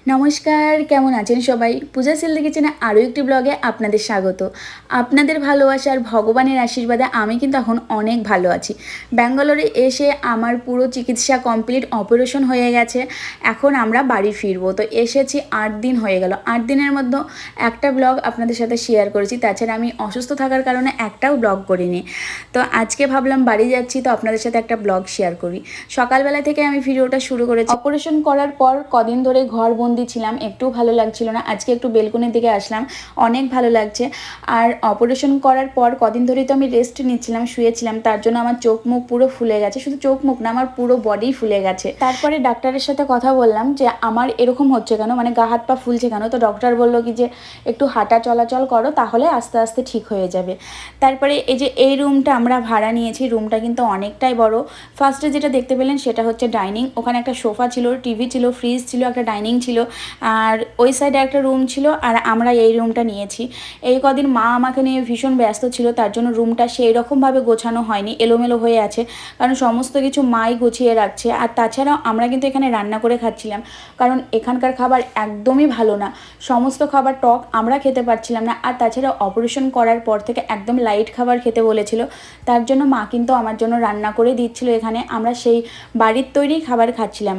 নমস্কার, কেমন আছেন সবাই? পূজা হেলথি কিচেনে আরও একটি ব্লগে আপনাদের স্বাগত। আপনাদের ভালোবাসার ভগবানের আশীর্বাদে আমি কিন্তু এখন অনেক ভালো আছি। ব্যাঙ্গালোরে এসে আমার পুরো চিকিৎসা কমপ্লিট, অপারেশন হয়ে গেছে। এখন আমরা বাড়ি ফিরবো। তো এসেছি ৮ দিন হয়ে গেল। ৮ দিনের মধ্যে একটা ব্লগ আপনাদের সাথে শেয়ার করেছি। তাছাড়া আমি অসুস্থ থাকার কারণে একটাও ব্লগ করিনি। তো আজকে ভাবলাম বাড়ি যাচ্ছি, তো আপনাদের সাথে একটা ব্লগ শেয়ার করি। সকালবেলা থেকে আমি ভিডিওটা শুরু করেছি। অপারেশন করার পর কদিন ধরে ঘর বন্দি ছিলাম, একটু ভালো লাগছিল না। আজকে একটু বেলকনির দিকে আসলাম, অনেক ভালো লাগছে। আর অপারেশন করার পর কদিন ধরেই তো আমি রেস্ট নিচ্ছিলাম, শুয়েছিলাম, তার জন্য আমার চোখ মুখ পুরো ফুলে গেছে। শুধু চোখ মুখ না, আমার পুরো বডি ফুলে গেছে। তারপরে ডাক্তারের সাথে কথা বললাম যে আমার এরকম হচ্ছে কেন, মানে গা হাত পা ফুলছে কেন। তো ডক্টর বললো কি যে একটু হাঁটা চলাচল করো, তাহলে আস্তে আস্তে ঠিক হয়ে যাবে। তারপরে এই যে এই রুমটা আমরা ভাড়া নিয়েছি, রুমটা কিন্তু অনেকটাই বড়। ফার্স্টে যেটা দেখতে পেলেন সেটা হচ্ছে ডাইনিং। ওখানে একটা সোফা ছিল, টিভি ছিল, ফ্রিজ ছিল, একটা ডাইনিং ছিল, আর ওই সাইডে একটা রুম ছিল, আর আমরা এই রুমটা নিয়েছি। এই কদিন মা আমাকে নিয়ে ভীষণ ব্যস্ত ছিল, তার জন্য রুমটা সেই রকমভাবে গোছানো হয়নি, এলোমেলো হয়ে আছে, কারণ সমস্ত কিছু মাই গুছিয়ে রাখছে। আর তাছাড়াও আমরা কিন্তু এখানে রান্না করে খাচ্ছিলাম, কারণ এখানকার খাবার একদমই ভালো না, সমস্ত খাবার টক, আমরা খেতে পারছিলাম না। আর তাছাড়া অপারেশন করার পর থেকে একদম লাইট খাবার খেতে বলেছিল, তার জন্য মা কিন্তু আমার জন্য রান্না করে দিচ্ছিল এখানে। আমরা সেই বাড়ির তৈরি খাবার খাচ্ছিলাম।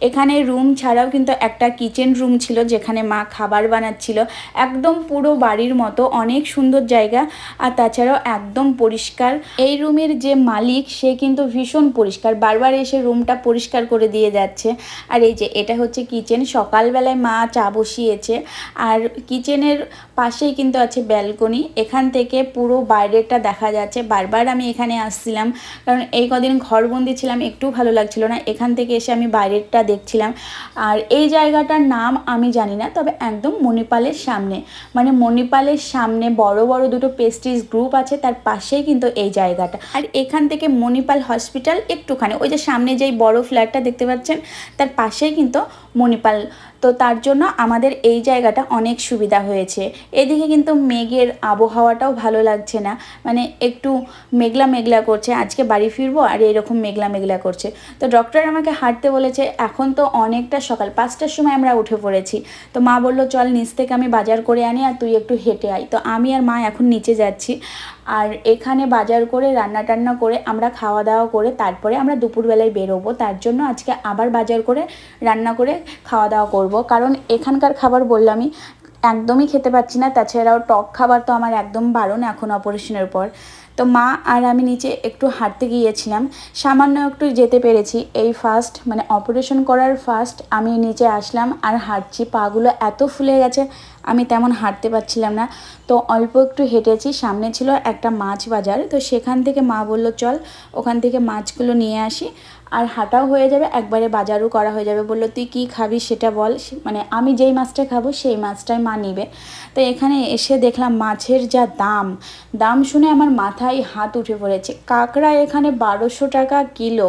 এখানে রুম ছাড়াও কিন্তু একটা কিচেন রুম ছিল, যেখানে মা খাবার বানাচ্ছিল। একদম পুরো বাড়ির মতো, অনেক সুন্দর জায়গা। আর তাছাড়াও একদম পরিষ্কার। এই রুমের যে মালিক, সে কিন্তু ভীষণ পরিষ্কার, বারবার এসে রুমটা পরিষ্কার করে দিয়ে যাচ্ছে। আর এই যে এটা হচ্ছে কিচেন। সকালবেলায় মা চা বসিয়েছে, আর কিচেনের পাশেই কিন্তু আছে ব্যালকনি। এখান থেকে পুরো বাইরেটা দেখা যাচ্ছে। বারবার আমি এখানে আসছিলাম, কারণ এই কদিন ঘরবন্দি ছিলাম, একটু ভালো লাগছিল না। এখান থেকে এসে আমি বাইরেরটা দেখছিলাম। আর এই জায়গাটার নাম আমি জানি না, তবে একদম মণিপালের সামনে, মানে মণিপালের সামনে বড় বড় দুটো পেস্ট্রিজ গ্রুপ আছে, তার পাশেই কিন্তু এই জায়গাটা। আর এখান থেকে মণিপাল হসপিটাল একটুখানি, ওই যে সামনে যেই বড় ফ্ল্যাটটা দেখতে পাচ্ছেন, তার পাশেই কিন্তু মণিপাল। তো তার জন্য আমাদের এই জায়গাটা অনেক সুবিধা হয়েছে। এদিকে কিন্তু মেঘের আবহাওয়াটাও ভালো লাগছে না, মানে একটু মেঘলা মেঘলা করছে। আজকে বাড়ি ফিরবো আর এরকম মেঘলা মেঘলা করছে। তো ডক্টর আমাকে হাঁটতে বলেছে। এখন তো অনেকটা সকাল, 5টার সময় আমরা উঠে পড়েছি। তো মা বললো চল নিচ থেকে আমি বাজার করে আনি, আর তুই একটু হেঁটে আয়। তো আমি আর মা এখন নিচে যাচ্ছি, আর এখানে বাজার করে রান্না টান্না করে আমরা খাওয়া দাওয়া করে তারপরে আমরা দুপুরবেলায় বেরোবো। তার জন্য আজকে আবার বাজার করে রান্না করে খাওয়া দাওয়া করব, কারণ এখানকার খাবার বললামই একদমই খেতে পাচ্ছি না। তাছাড়াও টক খাবার তো আমার একদম বারণ এখন অপারেশনের পর। তো মা আর আমি নিচে একটু হাঁটতে গিয়েছিলাম, সামান্য একটু যেতে পেরেছি। এই ফার্স্ট, মানে অপারেশন করার ফার্স্ট আমি নিচে আসলাম আর হাঁটছি। পাগুলো এত ফুলে গেছে, আমি তেমন হাঁটতে পারছিলাম না। তো অল্প একটু হেঁটেছি। সামনে ছিল একটা মাছ বাজার, তো সেখান থেকে মা বলল চল ওখান থেকে মাছগুলো নিয়ে আসি, আর হাঁটাও হয়ে যাবে, একবারে বাজারও করা হয়ে যাবে। বললো তুই কী খাবি সেটা বল, মানে আমি যেই মাছটা খাবো সেই মাছটাই মা নিবে। তো এখানে এসে দেখলাম মাছের যা দাম, দাম শুনে আমার মাথায় হাত উঠে পড়েছে। কাঁকড়া এখানে 1200 টাকা কিলো।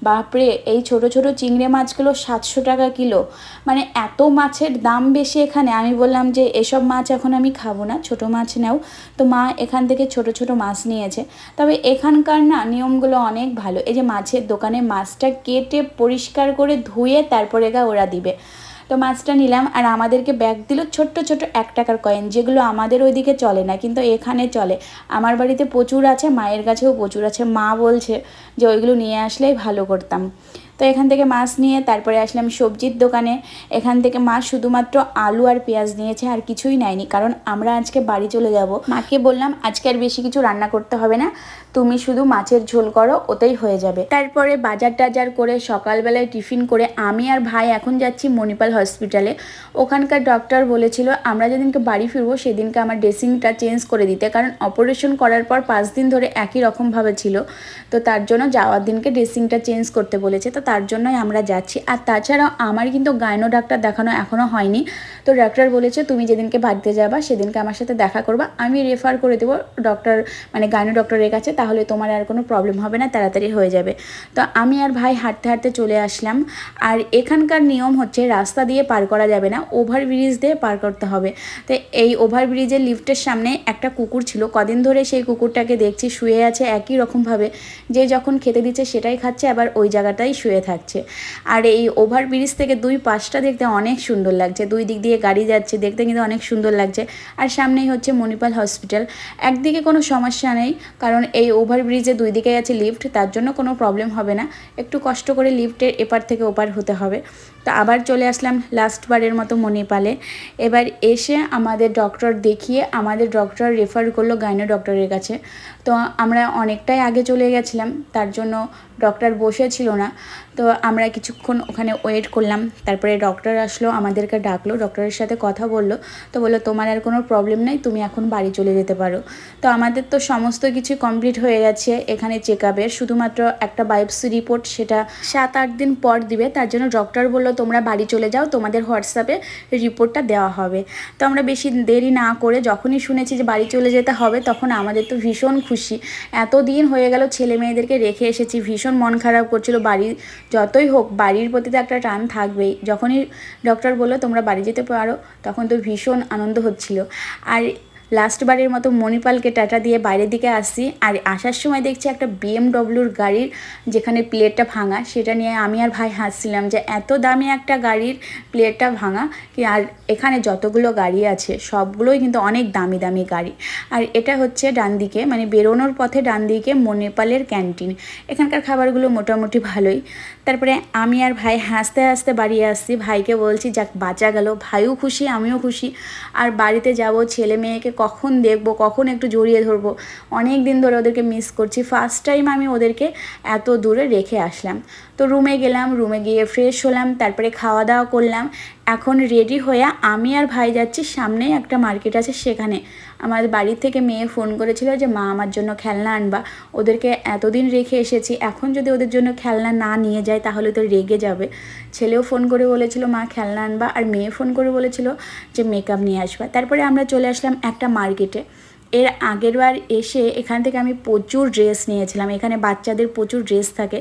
বাপরে, এই ছোট ছোট চিংড়ি মাছগুলো 700 টাকা কিলো। মানে এত মাছের দাম বেশি এখানে। আমি বললাম যে এসব মাছ এখন আমি খাবো না, ছোট মাছ নাও। তো মা এখান থেকে ছোট ছোট মাছ নিয়েছে। তবে এখানকার না নিয়মগুলো অনেক ভালো। এই যে মাছের দোকানে মাছটা কেটে পরিষ্কার করে ধুয়ে তারপরে ওরা দিবে। তো মাছটা নিলাম, আর আমাদেরকে ব্যাগ দিল ছোট্ট ছোট 1 টাকার কয়েন, যেগুলো আমাদের ওইদিকে চলে না, কিন্তু এখানে চলে। আমার বাড়িতে প্রচুর আছে, মায়ের কাছেও প্রচুর আছে। মা বলছে যে ওইগুলো নিয়ে আসলেই ভালো করতাম। তো এখান থেকে মাছ নিয়ে তারপরে আসলাম সবজির দোকানে। এখান থেকে মা শুধুমাত্র আলু আর পেঁয়াজ নিয়েছে, আর কিছুই নেয়নি, কারণ আমরা আজকে বাড়ি চলে যাব। মাকে বললাম আজকে আর বেশি কিছু রান্না করতে হবে না, তুমি শুধু মাছের ঝোল করো, ওতেই হয়ে যাবে। তারপরে বাজার টাজার করে সকালবেলায় টিফিন করে আমি আর ভাই এখন যাচ্ছি মণিপাল হসপিটালে। ওখানকার ডক্টর বলেছিল আমরা যেদিনকে বাড়ি ফিরবো সেদিনকে আমার ড্রেসিংটা চেঞ্জ করে দিতে, কারণ অপারেশন করার পর 5 দিন ধরে একই রকমভাবে ছিল। তো তার জন্য যাওয়ার দিনকে ড্রেসিংটা চেঞ্জ করতে বলেছে। তো তার জন্যই আমরা যাচ্ছি। আর তাছাড়াও আমার কিন্তু গাইনো ডাক্তার দেখানো এখনও হয়নি। তো ডাক্তার বলেছে তুমি যেদিনকে বাড়িতে যাবা সেদিনকে আমার সাথে দেখা করবা, আমি রেফার করে দেবো ডক্টর, মানে গাইনো ডক্টরের কাছে, তাহলে তোমার আর কোনো প্রবলেম হবে না, তাড়াতাড়ি হয়ে যাবে। তো আমি আর ভাই হাঁটতে হাঁটতে চলে আসলাম। আর এখানকার নিয়ম হচ্ছে রাস্তা দিয়ে পার করা যাবে না, ওভারব্রিজ দিয়ে পার করতে হবে। তো এই ওভারব্রিজের লিফটের সামনে একটা কুকুর ছিল, কদিন ধরে সেই কুকুরটাকে দেখছি শুয়ে আছে একই রকমভাবে, যে যখন খেতে দিচ্ছে সেটাই খাচ্ছে, আবার ওই জায়গাটাই শুয়ে ভিতরে থাকছে। আর এই ওভারব্রিজ থেকে দুই পাশটা দেখতে অনেক সুন্দর লাগছে, দুই দিক দিয়ে গাড়ি যাচ্ছে, দেখতে কিন্তু অনেক সুন্দর লাগছে। আর সামনেই হচ্ছে মণিপাল হসপিটাল। একদিকে কোনো সমস্যা নেই, কারণ এই ওভারব্রিজে দুই দিকে আছে লিফট, তার জন্য কোনো প্রবলেম হবে না। একটু কষ্ট করে লিফটের এপার থেকে ওপার হতে হবে। তো আবার চলে আসলাম লাস্টবারের মতো মণিপালে। এবার এসে আমাদের ডক্টর দেখিয়ে আমাদের ডক্টর রেফার করলো গাইনো ডক্টরের কাছে। তো আমরা অনেকটাই আগে চলে গেছিলাম, তার জন্য ডক্টর বসেছিল না। তো আমরা কিছুক্ষণ ওখানে ওয়েট করলাম, তারপরে ডক্টর আসলো, আমাদেরকে ডাকলো, ডক্টরের সাথে কথা বললো। তো বললো তোমার আর কোনো প্রবলেম নেই, তুমি এখন বাড়ি চলে যেতে পারো। তো আমাদের তো সমস্ত কিছু কমপ্লিট হয়ে গেছে এখানে চেক আপের, শুধুমাত্র একটা বায়োপসি রিপোর্ট, সেটা 7-8 দিন পর দিবে। তার জন্য ডক্টর বললো তোমরা বাড়ি চলে যাও, তোমাদের হোয়াটসঅ্যাপে রিপোর্টটা দেওয়া হবে। তো আমরা বেশি দেরি না করে যখনই শুনেছি যে বাড়ি চলে যেতে হবে, তখন আমাদের তো ভীষণ খুশি। এত দিন হয়ে গেল ছেলে মেয়েদেরকে রেখে এসেছি, ভীষণ মন খারাপ করছিল। বাড়ি যতই হোক বাড়ির প্রতি তো একটা টান থাকবেই। যখনই ডক্টর বললো তোমরা বাড়ি যেতে পারো, তখন তো ভীষণ আনন্দ হচ্ছিল। আর লাস্টবারের মতো মণিপালকে টাটা দিয়ে বাইরের দিকে আসছি। আর আসার সময় দেখছি একটা বিএমডব্লিউর গাড়ির যেখানে প্লেটটা ভাঙা, সেটা নিয়ে আমি আর ভাই হাসছিলাম যে এত দামি একটা গাড়ির প্লেটটা ভাঙা কি। আর এখানে যতগুলো গাড়ি আছে সবগুলোই কিন্তু অনেক দামি দামি গাড়ি। আর এটা হচ্ছে ডান দিকে, মানে বেরোনোর পথে ডান দিকে মণিপালের ক্যান্টিন। এখানকার খাবারগুলো মোটামুটি ভালোই। তারপরে আমি আর ভাই হাসতে হাসতে বাড়ি আসছি। ভাইকে বলছি যাক বাঁচা গেল, ভাইও খুশি আমিও খুশি। আর বাড়িতে যাব, ছেলে মেয়েকে কখন দেখবো, কখন একটু জড়িয়ে ধরবো, অনেক দিন ধরে ওদেরকে মিস করছি। ফার্স্ট টাইম আমি ওদেরকে এত দূরে রেখে আসলাম। তো রুমে গেলাম, রুমে গিয়ে ফ্রেশ হলাম, তারপরে খাওয়া দাওয়া করলাম। এখন রেডি হয়ে আমি আর ভাই যাচ্ছি, সামনেই একটা মার্কেট আছে সেখানে। আমার বাড়ি থেকে মেয়ে ফোন করেছিল যে মা আমার জন্য খেলনা আনবা, ওদেরকে এতদিন রেখে এসেছি, এখন যদি ওদের জন্য খেলনা না নিয়ে যায় তাহলে তো রেগে যাবে। ছেলেও ফোন করে বলেছিল মা খেলনা আনবা, আর মেয়ে ফোন করে বলেছিল যে মেকআপ নিয়ে আসবা। তারপরে আমরা চলে আসলাম একটা মার্কেটে। এর আগের বার এসে এখান থেকে আমি প্রচুর ড্রেস নিয়েছিলাম, এখানে বাচ্চাদের প্রচুর ড্রেস থাকে।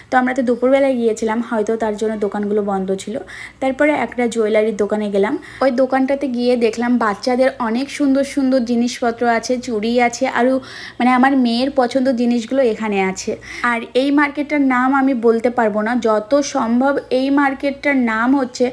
তো আমরা তো দুপুরবেলায় গিয়েছিলাম, হয়তো তার জন্য দোকানগুলো বন্ধ ছিল। তারপরে একটা জুয়েলারির দোকানে গেলাম, ওই দোকানটাতে গিয়ে দেখলাম বাচ্চাদের অনেক সুন্দর সুন্দর জিনিসপত্র আছে, চুড়ি আছে, আরও মানে আমার মেয়ের পছন্দ জিনিসগুলো এখানে আছে। আর এই মার্কেটটার নাম আমি বলতে পারবো না, যত সম্ভব এই মার্কেটটার নাম হচ্ছে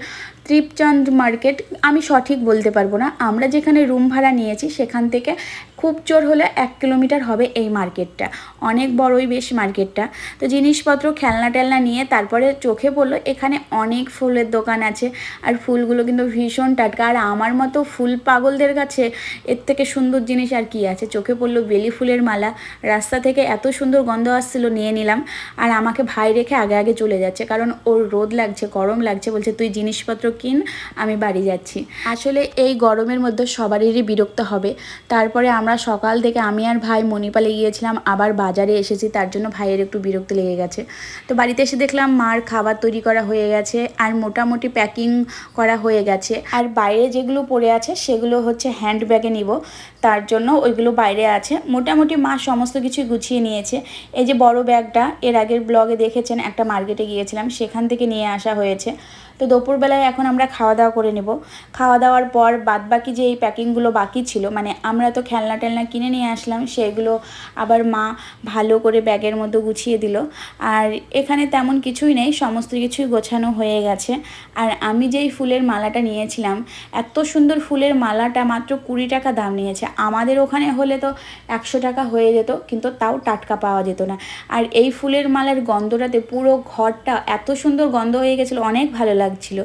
তৃপচাঁদ মার্কেট, আমি সঠিক বলতে পারবো না। আমরা যেখানে রুম ভাড়া নিয়েছি সেখান থেকে খুব জোর হলে 1 কিলোমিটার হবে এই মার্কেটটা, অনেক বড়ই বেশ মার্কেটটা। তো জিনিসপত্র খেলনা টেলনা নিয়ে তারপরে চোখে পড়লো এখানে অনেক ফুলের দোকান আছে, আর ফুলগুলো কিন্তু ভীষণ টাটকা। আর আমার মতো ফুল পাগলদের কাছে এর থেকে সুন্দর জিনিস আর কি আছে। চোখে পড়লো বেলি ফুলের মালা, রাস্তা থেকে এত সুন্দর গন্ধ আসছিল, নিয়ে নিলাম। আর আমাকে ভাই রেখে আগে আগে চলে যাচ্ছে, কারণ ওর রোদ লাগছে, গরম লাগছে, বলছে তুই জিনিসপত্র কিন, আমি বাড়ি যাচ্ছি। আসলে এই গরমের মধ্যে সবারই বিরক্ত হবে। তারপরে আমরা সকাল থেকে আমি আর ভাই মণিপালে গিয়েছিলাম, আবার বাজারে এসেছি, তার জন্য ভাইয়ের একটু বিরক্ত লেগে গেছে। তো বাড়িতে এসে দেখলাম মার খাবার তৈরি করা হয়ে গেছে, আর মোটামুটি প্যাকিং করা হয়ে গেছে। আর বাইরে যেগুলো পড়ে আছে সেগুলো হচ্ছে হ্যান্ড ব্যাগে নিব, তার জন্য ওইগুলো বাইরে আছে। মোটামুটি মা সমস্ত কিছু গুছিয়ে নিয়েছে। এই যে বড় ব্যাগটা এর আগের ব্লগে দেখেছেন, একটা মার্কেটে গিয়েছিলাম সেখান থেকে নিয়ে আসা হয়েছে। তো দুপুরবেলায় এখন আমরা খাওয়া দাওয়া করে নেব। খাওয়া দাওয়ার পর বাদবাকি যে এই প্যাকিংগুলো বাকি ছিল, মানে আমরা তো খেলনা টেলনা কিনে নিয়ে আসলাম, সেগুলো আবার মা ভালো করে ব্যাগের মধ্যে গুছিয়ে দিল। আর এখানে তেমন কিছুই নেই, সমস্ত কিছুই গোছানো হয়ে গেছে। আর আমি যেই ফুলের মালাটা নিয়েছিলাম, এত সুন্দর ফুলের মালাটা মাত্র 20 টাকা দাম নিয়েছে। আমাদের ওখানে হলে তো 100 টাকা হয়ে যেত, কিন্তু তাও টাটকা পাওয়া যেত না। আর এই ফুলের মালার গন্ধটাতে পুরো ঘরটা এত সুন্দর গন্ধ হয়ে গেছিলো, অনেক ভালো লাগছিল।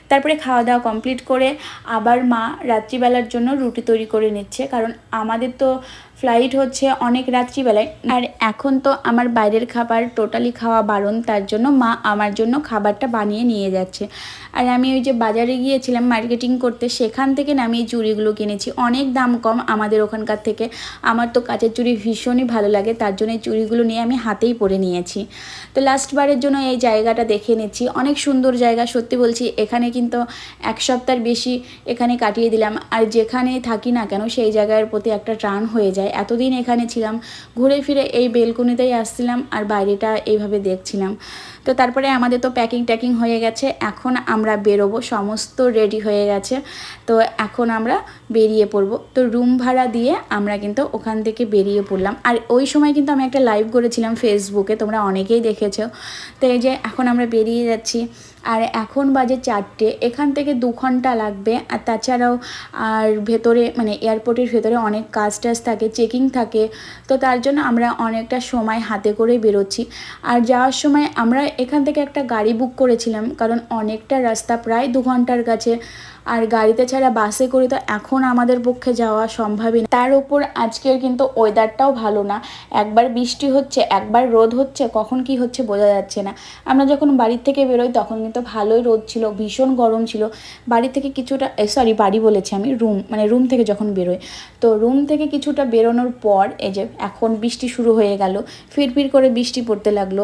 তারপরে খাওয়া দাওয়া কমপ্লিট করে আবার মা রাত্রিবেলার জন্য রুটি তৈরি করে নিচ্ছে, কারণ আমাদের তো ফ্লাইট হচ্ছে অনেক রাত্রিবেলায়। আর এখন তো আমার বাইরের খাবার টোটালি খাওয়া বারণ, তার জন্য মা আমার জন্য খাবারটা বানিয়ে নিয়ে যাচ্ছে। আর আমি ওই যে বাজারে গিয়েছিলাম মার্কেটিং করতে, সেখান থেকে না আমি এই চুড়িগুলো কিনেছি, অনেক দাম কম আমাদের ওখানকার থেকে। আমার তো কাচের চুড়ি ভীষণই ভালো লাগে, তার জন্য এই চুড়িগুলো নিয়ে আমি হাতেই পরে নিয়েছি। তো লাস্টবারের জন্য এই জায়গাটা দেখে নিচ্ছি, অনেক সুন্দর জায়গা, সত্যি বলছি। এখানে কিন্তু 1 সপ্তাহের বেশি এখানে কাটিয়ে দিলাম। আর যেখানে থাকি না কেন সেই জায়গার প্রতি একটা টান হয়ে যায়। এতদিন এখানে ছিলাম, ঘুরে ফিরে এই বেলকনিতেই আসছিলাম আর বাইরেটা এইভাবে দেখছিলাম। তো তারপরে আমাদের তো প্যাকিং হয়ে গেছে, এখন আমরা বেরোবো, সমস্ত রেডি হয়ে গেছে। তো এখন আমরা বেরিয়ে পড়বো। তো রুম ভাড়া দিয়ে আমরা কিন্তু ওখান থেকে বেরিয়ে পড়লাম। আর ওই সময় কিন্তু আমি একটা লাইভ করেছিলাম ফেসবুকে, তোমরা অনেকেই দেখেছো। তো এই যে এখন আমরা বেরিয়ে যাচ্ছি, আর এখন বাজে 4টে, এখান থেকে 2 ঘন্টা লাগবে। আর তাছাড়াও আর ভেতরে মানে এয়ারপোর্টের ভেতরে অনেক কাজ টাজ থাকে, চেকিং থাকে, তো তার জন্য আমরা অনেকটা সময় হাতে করে বেরোচ্ছি। আর যাওয়ার সময় আমরা এখান থেকে একটা গাড়ি বুক করেছিলাম, কারণ অনেকটা রাস্তা, প্রায় 2 ঘন্টার কাছে, আর গাড়িতে ছাড়া বাসে করে তো এখন আমাদের পক্ষে যাওয়া সম্ভবই না। তার উপর আজকের কিন্তু ওয়েদারটাও ভালো না, একবার বৃষ্টি হচ্ছে, একবার রোদ হচ্ছে, কখন কি হচ্ছে বোঝা যাচ্ছে না। আমরা যখন বাড়ির থেকে বেরোই তখন কিন্তু ভালোই রোদ ছিল, ভীষণ গরম ছিল। বাড়ি থেকে কিছুটা বাড়ি বলেছি আমি, রুম থেকে যখন বেরোই, তো রুম থেকে কিছুটা বেরোনোর পর এই যে এখন বৃষ্টি শুরু হয়ে গেল, ফিরফির করে বৃষ্টি পড়তে লাগলো।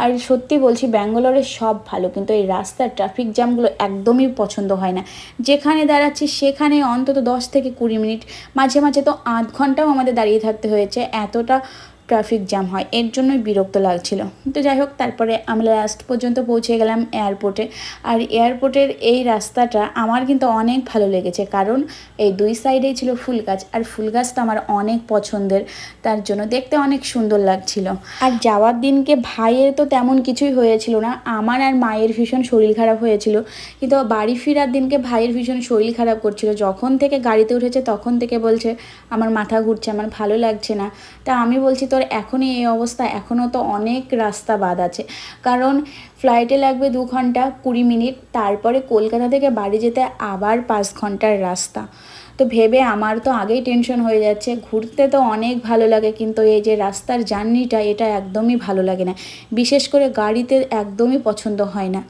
আর সত্যি বলছি, ব্যাঙ্গালোরের সব ভালো, কিন্তু এই রাস্তার ট্রাফিক জ্যামগুলো একদমই পছন্দ হয় না। যেখানে দাঁড়াচ্ছি সেখানে অন্তত 10 থেকে 20 মিনিট, মাঝে মাঝে তো আধ ঘন্টাও আমাদের দাঁড়িয়ে থাকতে হয়েছে, এতটা ট্রাফিক জ্যাম হয়, এর জন্যই বিরক্ত লাগছিল। তো যাই হোক, তারপরে আমরা লাস্ট পর্যন্ত পৌঁছে গেলাম এয়ারপোর্টে। আর এয়ারপোর্টের এই রাস্তাটা আমার কিন্তু অনেক ভালো লেগেছে, কারণ এই 2 সাইডেই ছিল ফুল গাছ, আর ফুল গাছ তো আমার অনেক পছন্দের, তার জন্য দেখতে অনেক সুন্দর লাগছিল। আর যাওয়ার দিনকে ভাইয়ের তো তেমন কিছুই হয়েছিল না, আমার আর মায়ের ভীষণ শরীর খারাপ হয়েছিল, কিন্তু বাড়ি ফেরার দিনকে ভাইয়ের ভীষণ শরীর খারাপ করছিল। যখন থেকে গাড়িতে উঠেছে তখন থেকে বলছে আমার মাথা ঘুরছে, আমার ভালো লাগছে না। তা আমি বলছি, তোর এখনই এই অবস্থা, এখনও তো অনেক রাস্তা বাদ আছে, কারণ ফ্লাইটে লাগবে 2 ঘন্টা 20 মিনিট, তারপরে কলকাতা থেকে বাড়ি যেতে আবার 5 ঘন্টার রাস্তা। তো ভেবে আমার তো আগেই টেনশন হয়ে যাচ্ছে। ঘুরতে তো অনেক ভালো লাগে, কিন্তু এই যে রাস্তার জার্নিটা, এটা একদমই ভালো লাগে না, বিশেষ করে গাড়িতে একদমই পছন্দ হয় না।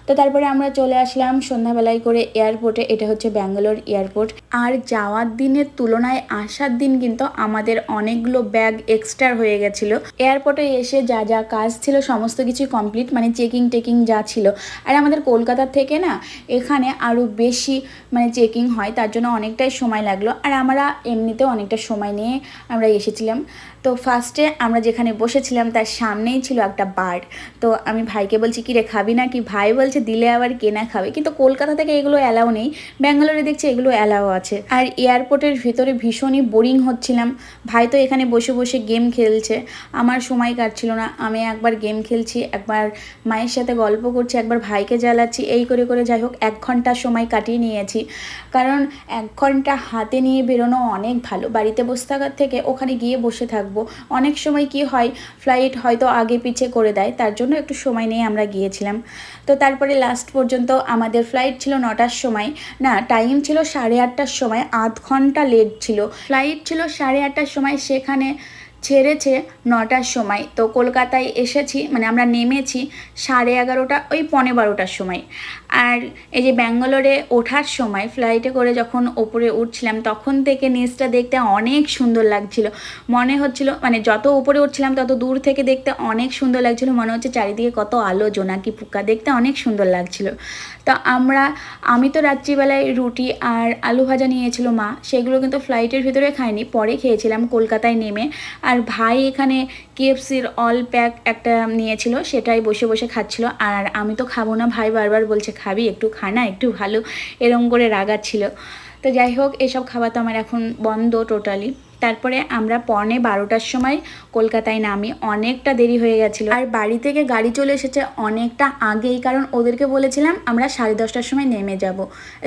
তো তারপরে আমরা চলে আসলাম সন্ধ্যাবেলায় করে এয়ারপোর্টে, এটা হচ্ছে ব্যাঙ্গালোর এয়ারপোর্ট। আর যাওয়ার দিনের তুলনায় আসার দিন কিন্তু আমাদের অনেকগুলো ব্যাগ এক্সট্রা হয়ে গেছিলো। এয়ারপোর্টে এসে যা যা কাজ ছিল সমস্ত কিছু কমপ্লিট, মানে চেকিং যা ছিল। আর আমাদের কলকাতার থেকে না এখানে আরও বেশি মানে চেকিং হয়, তার জন্য অনেকটাই সময় লাগলো। আর আমরা এমনিতেও অনেকটা সময় নিয়ে আমরা এসেছিলাম। তো ফার্স্টে আমরা যেখানে বসেছিলাম তার সামনেই ছিল একটা বার। তো আমি ভাইকে বলছি, কি রে খাবি না কি? ভাই বলছে দিলে আবার কেনা খাবে, কিন্তু কলকাতা থেকে এগুলো অ্যালাউ নেই, ব্যাঙ্গালোরে দেখছি এগুলো অ্যালাউ আছে। আর এয়ারপোর্টের ভিতরে ভীষণই বোরিং হচ্ছিলাম। ভাই তো এখানে বসে বসে গেম খেলছে, আমার সময় কাটছিল না। আমি একবার গেম খেলছি, একবার মায়ের সাথে গল্প করছি, একবার ভাইকে জ্বালাচ্ছি, এই করে করে যাই হোক 1 ঘন্টা সময় কাটিয়ে নিয়েছি। কারণ 1 ঘন্টা হাতে নিয়ে বেরোনো অনেক ভালো, বাড়িতে বসে থাকার থেকে ওখানে গিয়ে বসে থাকবো। অনেক সময় কি হয়, ফ্লাইট হয়তো আগে পিছে করে দেয়, তার জন্য একটু সময় নিয়ে আমরা গিয়েছিলাম। তো তারপরে লাস্ট পর্যন্ত আমাদের ফ্লাইট ছিল 9টার সময়, না টাইম ছিল 8:30টার সময়, আধ ঘন্টা লেট ছিল। ফ্লাইট ছিল 8:30টার সময়, সেখানে ছেড়েছে 9টার সময়। তো কলকাতায় এসেছি, মানে আমরা নেমেছি 11:30 ওই 11:15টার সময়। আর এই যে ব্যাঙ্গালোরে ওঠার সময় ফ্লাইটে করে যখন ওপরে উঠছিলাম, তখন থেকে নিচটা দেখতে অনেক সুন্দর লাগছিল। মনে হচ্ছিল মানে যত উপরে উঠছিলাম তত দূর থেকে দেখতে অনেক সুন্দর লাগছিল, মনে হচ্ছে চারিদিকে কত আলো, জোনাকি পোকা, দেখতে অনেক সুন্দর লাগছিল। তো আমি তো রাত্রিবেলায় রুটি আর আলু ভাজা নিয়েছিল মা, সেগুলো কিন্তু ফ্লাইটের ভিতরে খাইনি, পরে খেয়েছিলাম কলকাতায় নেমে। আর ভাই এখানে KFCর অল প্যাক একটা নিয়েছিল, সেটাই বসে বসে খাচ্ছিল। আর আমি তো খাবো না, ভাই বারবার বলছে খাবি, একটু খা না, একটু ভালো, এরম করে রাগাচ্ছিল। তো যাই হোক, এসব খাবার তো আমার এখন বন্ধ টোটালি। তারপরে আমরা 11:15টার সময় কলকাতায় নামি, অনেকটা দেরি হয়ে গেছিলো। আর বাড়ি থেকে গাড়ি চলে এসেছে অনেকটা আগেই, কারণ ওদেরকে বলেছিলাম আমরা 10:30টার সময় নেমে যাব,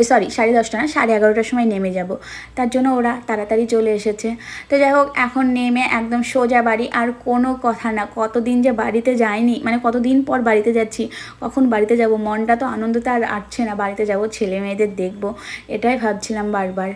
10:30 না 11:30টার সময় নেমে যাব, তার জন্য ওরা তাড়াতাড়ি চলে এসেছে। তো যাই হোক, এখন নেমে একদম সোজা বাড়ি। আর কোনো কথা না, কতদিন যে বাড়িতে যাইনি, মানে কতদিন পর বাড়িতে যাচ্ছি, কখন বাড়িতে যাব, মনটা তো আনন্দতে আর আটছে না, বাড়িতে যাব, ছেলে মেয়েদের দেখবো, এটাই ভাবছিলাম বারবার।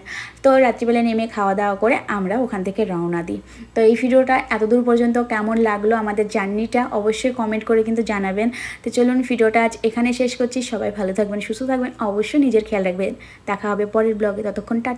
তো রাত্রিবেলা নেমে খাওয়া দাওয়া করে আমরা ওখান থেকে রওনা দিই। তো এই ভিডিওটা এতদূর পর্যন্ত কেমন লাগলো আমাদের জার্নিটা অবশ্যই কমেন্ট করে কিন্তু জানাবেন। তো চলুন, ভিডিওটা আজ এখানে শেষ করছি। সবাই ভালো থাকবেন, সুস্থ থাকবেন, অবশ্যই নিজের খেয়াল রাখবেন। দেখা হবে পরের ব্লগে, ততক্ষণ টাটা।